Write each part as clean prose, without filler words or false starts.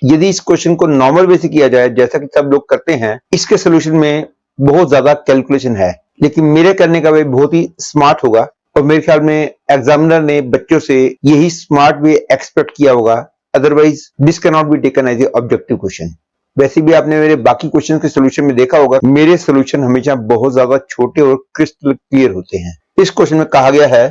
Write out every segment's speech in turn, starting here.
यदि इस क्वेश्चन को नॉर्मल वे से किया जाए जैसा कि सब लोग करते हैं, इसके सोल्यूशन में बहुत ज्यादा कैलकुलेशन है, लेकिन मेरे करने का वे बहुत ही स्मार्ट होगा और मेरे ख्याल में एग्जामिनर ने बच्चों से यही स्मार्ट वे एक्सपेक्ट किया होगा, otherwise this can not be taken as a objective question. वैसे भी आपने मेरे बाकी क्वेश्चन के सोल्यूशन में देखा होगा, मेरे सोल्यूशन हमेशा बहुत ज्यादा छोटे और क्रिस्टल क्लियर होते हैं। इस क्वेश्चन में कहा गया है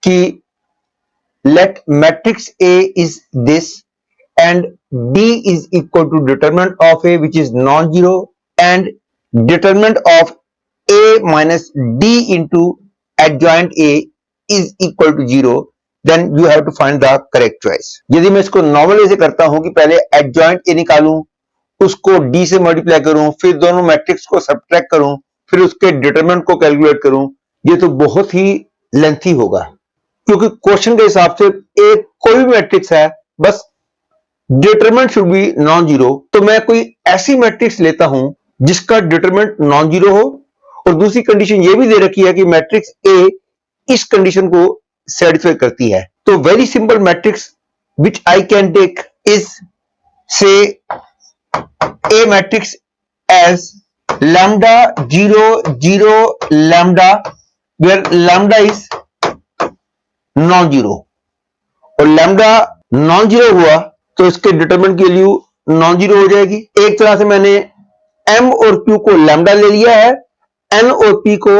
कि let matrix A is this and D is equal to determinant of A which is non-zero and determinant of A minus D into adjoint A is equal to 0, then you have to find the correct choice। यदि मैं इसको normal way से करता हूं कि पहले adjoint A निकालूं, उसको D से मल्टीप्लाई करूं, फिर दोनों मैट्रिक्स को सब्ट्रैक्ट करूं, फिर उसके डिटरमिनेंट को कैलकुलेट करूं, ये तो बहुत ही लेंथी होगा, क्योंकि क्वेश्चन के हिसाब से एक कोई भी मैट्रिक्स है, बस determinant should be non zero. तो मैं कोई ऐसी मैट्रिक्स लेता हूं जिसका डिटरमिनेंट नॉन जीरो हो और दूसरी कंडीशन ये भी दे रखी है कि मैट्रिक्स ए इस कंडीशन को सेटिस्फाई करती है। तो very simple matrix which I can take is say a matrix as lambda 0 0 lambda, where lambda is non zero, और लैम्डा नॉन जीरो हुआ तो इसके डिटरमिनेंट की वैल्यू नॉन जीरो हो जाएगी। एक तरह से मैंने m और q को लैम्डा ले लिया है, n और p को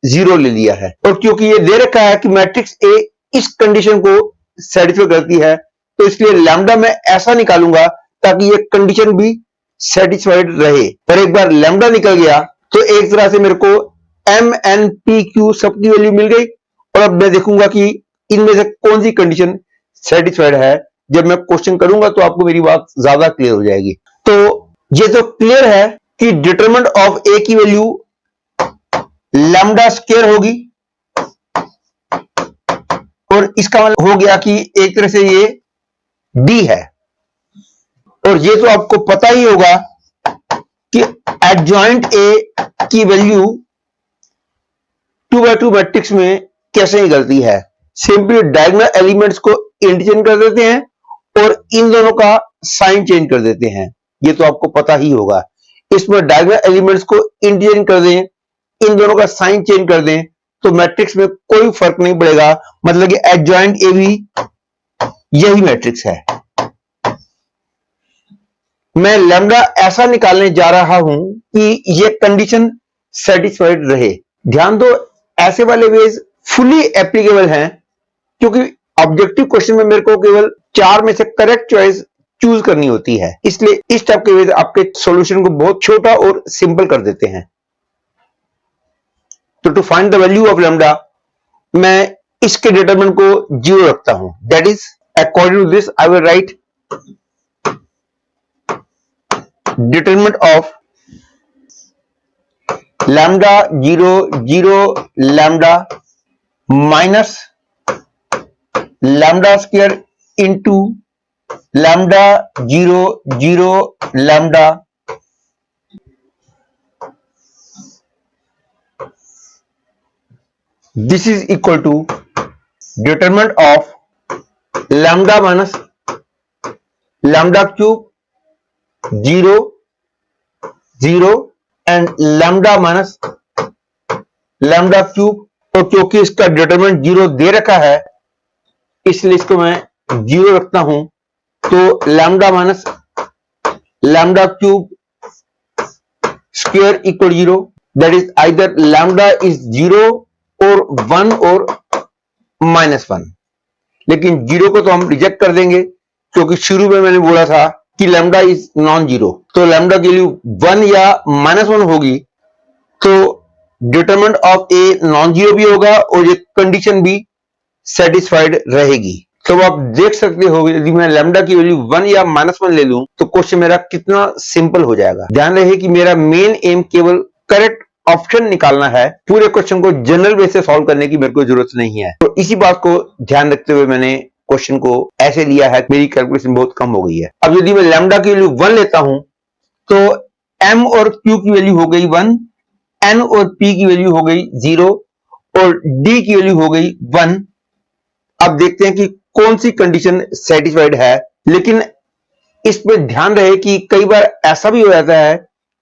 जीरो ले लिया है, और क्योंकि ये दे रखा है कि मैट्रिक्स ए इस कंडीशन को सेटिस्फाई करती है, तो इसलिए लैम्डा मैं ऐसा निकालूंगा ताकि ये कंडीशन भी सेटिस्फाइड रहे। पर एक बार लैम्डा निकल गया तो एक तरह से मेरे को m n p q सबकी वैल्यू मिल गई, और अब मैं देखूंगा कि इनमें से कौन सी कंडीशन सेटिस्फाइड है। जब मैं क्वेश्चन करूंगा तो आपको मेरी बात ज्यादा क्लियर हो जाएगी। तो ये तो क्लियर है कि डिटरमिनेंट ऑफ ए की वैल्यू लैम्डा स्क्वायर होगी, और इसका मतलब हो गया कि एक तरह से ये डी है, और ये तो आपको पता ही होगा कि एडजॉइंट ए की वैल्यू 2x2 मैट्रिक्स में कैसे निकलती है। सिंपली डायगोनल एलिमेंट्स को इंटरचेंज कर देते हैं और इन दोनों का साइन चेंज कर देते हैं, ये तो आपको पता ही होगा। इसमें डायगोनल एलिमेंट्स को इंटरचेंज कर दें, इन दोनों का साइन चेंज कर दें, तो मैट्रिक्स में कोई फर्क नहीं पड़ेगा, मतलब कि एडजॉइंट ए भी यही मैट्रिक्स है। मैं लैम्डा ऐसा निकालने जा रहा हूं कि ये कंडीशन सेटिस्फाइड रहे। ध्यान दो, ऐसे वाले वेज फुली एप्लीकेबल हैं, क्योंकि ऑब्जेक्टिव क्वेश्चन में मेरे को केवल 4 में से करेक्ट चॉइस चूज करनी होती है, इसलिए इस टाइप के वेज आपके सॉल्यूशन को बहुत छोटा और सिंपल कर देते हैं। तो to find the value of lambda मैं इसके डिटरमिनेंट को 0 रखता हूं, that is according to this I will write determinant of lambda 0 0 lambda minus lambda square into lambda 0 0 lambda this is equal to determinant of lambda minus lambda cube 0 0 and lambda minus lambda cube. तो क्योंकि इसका determinant 0 दे रखा है इसलिए इसको मैं 0 रखता हूं, तो lambda minus lambda cube square equal 0, that is either lambda is 0 और 1 और -1। लेकिन 0 को तो हम रिजेक्ट कर देंगे, क्योंकि शुरू में मैंने बोला था कि लैम्डा इज नॉन जीरो, तो लैम्डा की वैल्यू 1 या -1 होगी, तो determinant of a non zero भी होगा और ये कंडीशन भी सेटिस्फाइड रहेगी। तो आप देख सकते हो यदि मैं लैम्डा की वैल्यू 1 या -1 ले लूं तो क्वेश्चन मेरा कितना सिंपल हो जाएगा। ध्यान रहे कि मेरा मेन एम केवल करेक्ट ऑप्शन निकालना है, पूरे क्वेश्चन को जनरल वे से सॉल्व करने की मेरे को जरूरत नहीं है। तो इसी बात को ध्यान रखते हुए मैंने क्वेश्चन को ऐसे लिया है, मेरी कैलकुलेशन बहुत कम हो गई है। अब यदि मैं लैम्डा की वैल्यू 1 लेता हूं तो m और q की वैल्यू हो गई 1, n और p की वैल्यू हो गई 0 और d की वैल्यू हो गई 1। अब देखते हैं कि कौन सी कंडीशन सेटिस्फाइड है। लेकिन इसमें ध्यान रहे कि कई बार ऐसा भी हो जाता है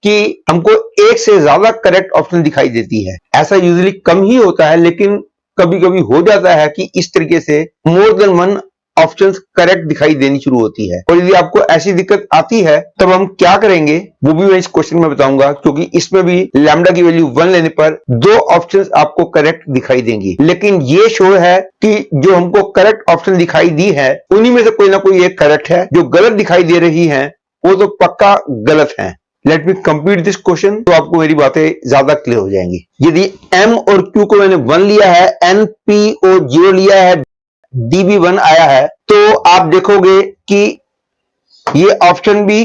कि हमको एक से ज्यादा करेक्ट ऑप्शन दिखाई देती है। ऐसा यूजुअली कम ही होता है, लेकिन कभी कभी हो जाता है कि इस तरीके से more than one options correct दिखाई देनी शुरू होती है। और यदि आपको ऐसी दिक्कत आती है तब हम क्या करेंगे वो भी मैं इस क्वेश्चन में बताऊंगा, क्योंकि इसमें भी लैम्डा की वैल्यू 1 लेने पर दो ऑप्शंस आपको करेक्ट दिखाई देंगी। लेकिन ये शो है कि जो हमको करेक्ट ऑप्शन दिखाई दी है उन्हीं में से कोई ना कोई एक करेक्ट है, जो गलत दिखाई दे रही है वो तो पक्का गलत है। Let me complete this question, तो आपको मेरी बातें ज्यादा क्लियर हो जाएंगी। यदि m और q को मैंने 1 लिया है, n p और 0 लिया है, d भी 1 आया है, तो आप देखोगे कि ये ऑप्शन भी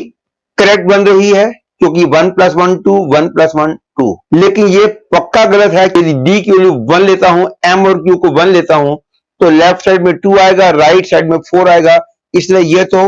करेक्ट बन रही है, क्योंकि 1 + 1 2, 1 + 1 2। लेकिन ये पक्का गलत है कि यदि d की वैल्यू 1 लेता हूं, m और q को 1 लेता हूं, तो लेफ्ट साइड में 2 आएगा, राइट साइड में 4 आएगा, इसलिए ये तो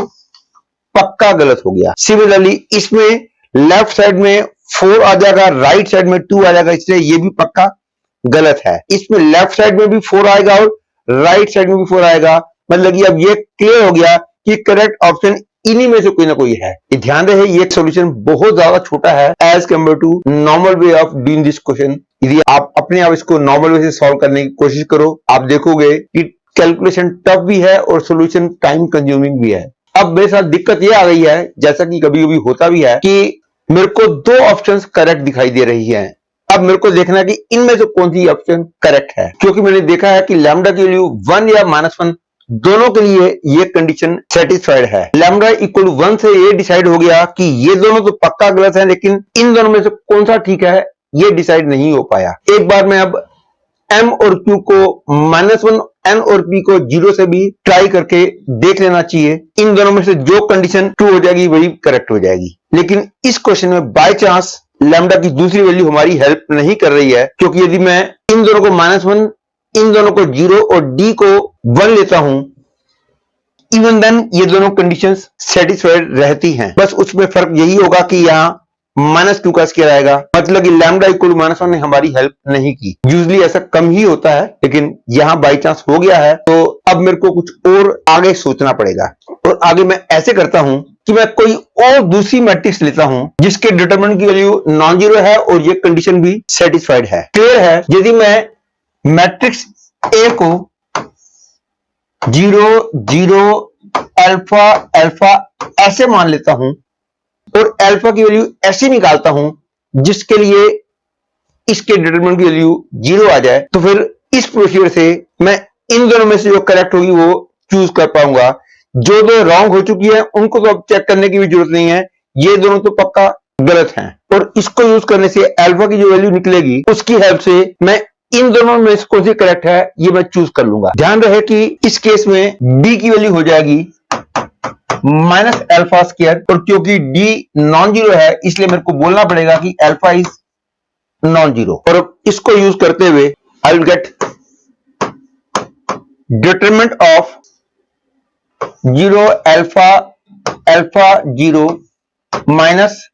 पक्का गलत हो गया। सिमिलरली इसमें लेफ्ट साइड में 4 आ जाएगा, राइट साइड में 2 आ जाएगा, इसलिए ये भी पक्का गलत है। इसमें लेफ्ट साइड में भी 4 आएगा और राइट साइड में भी 4 आएगा, मतलब कि अब ये क्लियर हो गया कि करेक्ट ऑप्शन इन्हीं में से कोई ना कोई है। ये ध्यान रहे ये सॉल्यूशन बहुत ज्यादा छोटा है as compare to normal way of doing this question. यदि आप अपने आप इसको नॉर्मल वे से सॉल्व करने की कोशिश करो, आप देखोगे कि कैलकुलेशन टफ भी है और सॉल्यूशन टाइम कंज्यूमिंग भी है। अब मेरे साथ दिक्कत ये आ गई है, जैसा कि कभी कभी होता भी है, कि मेरे को दो ऑप्शंस करेक्ट दिखाई दे रही है। अब मेरे को देखना है कि इनमें से कौन सी ऑप्शन करेक्ट है, क्योंकि मैंने देखा है कि लैम्डा की वैल्यू 1 या -1 दोनों के लिए ये कंडीशन सेटिस्फाइड है। लैम्डा इक्वल 1 से ये डिसाइड हो गया कि ये दोनों तो पक्का गलत है, लेकिन इन दोनों में से कौन सा ठीक है ये डिसाइड नहीं हो पाया। एक बार मैं अब m और q को -1, n और p को 0 से भी ट्राई करके देख लेना चाहिए। इन दोनों में से जो कंडीशन ट्रू हो जाएगी वही करेक्ट हो जाएगी। लेकिन इस क्वेश्चन में बाय चांस लैम्डा की दूसरी वैल्यू हमारी हेल्प नहीं कर रही है, क्योंकि यदि मैं इन दोनों को -1, इन दोनों को 0 और d को 1 लेता हूं, इवन देन ये दोनों कंडीशंस सेटिस्फाइड रहती हैं। बस उसमें फर्क यही होगा कि यहां -2 का स्क्वायर आएगा, मतलब कि लैम्डा इक्वल -1 ने हमारी हेल्प नहीं की। यूजुअली ऐसा कम ही होता है, लेकिन यहां बाई चांस हो गया है, तो अब मेरे को कुछ और आगे सोचना पड़ेगा। और आगे मैं ऐसे करता हूं कि मैं कोई और दूसरी मैट्रिक्स लेता हूं जिसके डिटरमिनेंट की वैल्यू नॉन जीरो है और ये कंडीशन भी सेटिस्फाइड है। क्लियर है? यदि मैं मैट्रिक्स ए को 0 0 अल्फा अल्फा ऐसे मान लेता हूं और अल्फा की वैल्यू ऐसी निकालता हूं जिसके लिए इसके डिटरमिनेंट की वैल्यू 0 आ जाए, तो फिर इस प्रोसीजर से मैं इन दोनों में से जो करेक्ट होगी वो चूज कर पाऊंगा। जो दो रॉन्ग हो चुकी है उनको तो अब चेक करने की भी जरूरत नहीं है, ये दोनों तो पक्का गलत हैं। और इसको यूज करने से अल्फा की जो वैल्यू निकलेगी उसकी हेल्प से मैं इन दोनों में से कौन सी करेक्ट है ये मैं चूज कर लूंगा। ध्यान रहे कि इस केस में b की वैल्यू हो जाएगी -अल्फा स्क्वायर, और क्योंकि d नॉन जीरो है इसलिए मेरे को बोलना पड़ेगा कि अल्फा इज नॉन जीरो। और इसको यूज करते हुए I will get determinant of 0 alpha alpha 0 minus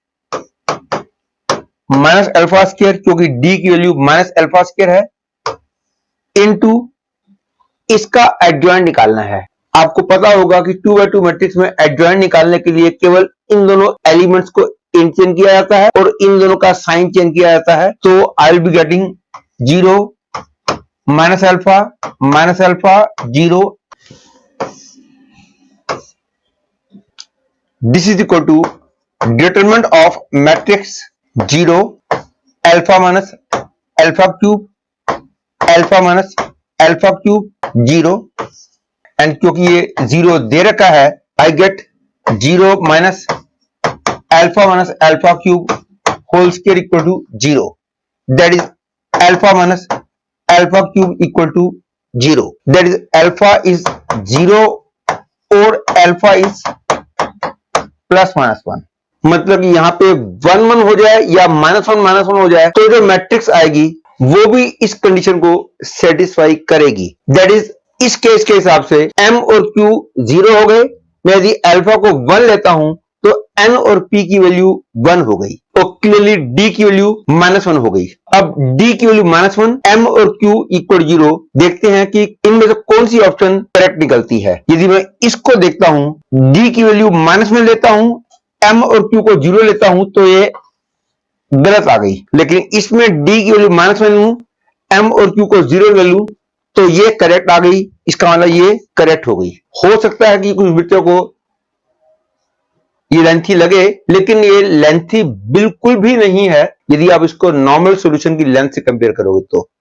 alpha square, क्योंकि d की वैल्यू -अल्फा स्क्वायर है, इनटू इसका एडजॉइंट निकालना है। आपको पता होगा कि 2x2 मैट्रिक्स में एडजॉइंट निकालने के लिए केवल इन दोनों एलिमेंट्स को चेंज किया जाता है और इन दोनों का साइन चेंज किया जाता है। तो I will be getting 0 -alpha 0, this is equal to determinant of matrix 0 alpha alpha cube alpha cube 0, and क्योंकि ये 0 दे रखा है I get 0 alpha cube whole square equal to 0, that is alpha cube equal to 0, that is alpha is 0 और alpha is +-1। मतलब कि यहां पे 1 1 हो जाए या -1 हो जाए तो जो मैट्रिक्स आएगी वो भी इस कंडीशन को सेटिस्फाई करेगी। दैट इज इस केस के हिसाब से m और q 0 हो गए। मैं यदि अल्फा को 1 लेता हूं तो n और p की वैल्यू 1 हो गई और क्लियरली d की वैल्यू -1 हो गई। अब d की वैल्यू -1, m और q इक्वल 0, देखते हैं कि इनमें से कौन सी ऑप्शन करेक्ट निकलती है। यदि मैं इसको देखता हूं, d की वैल्यू -1 लेता हूं, m और q को 0 लेता हूं, तो ये गलत आ गई। लेकिन इसमें d की वैल्यू -1 लूं, m और q को 0 ले लूं, तो ये करेक्ट आ गई। इसका मतलब ये करेक्ट हो गई। हो सकता है कि कुछ बच्चों को ये लेंथी लगे, लेकिन ये लेंथी बिल्कुल भी नहीं है यदि आप इसको नॉर्मल सॉल्यूशन की लेंथ से कंपेयर करोगे तो।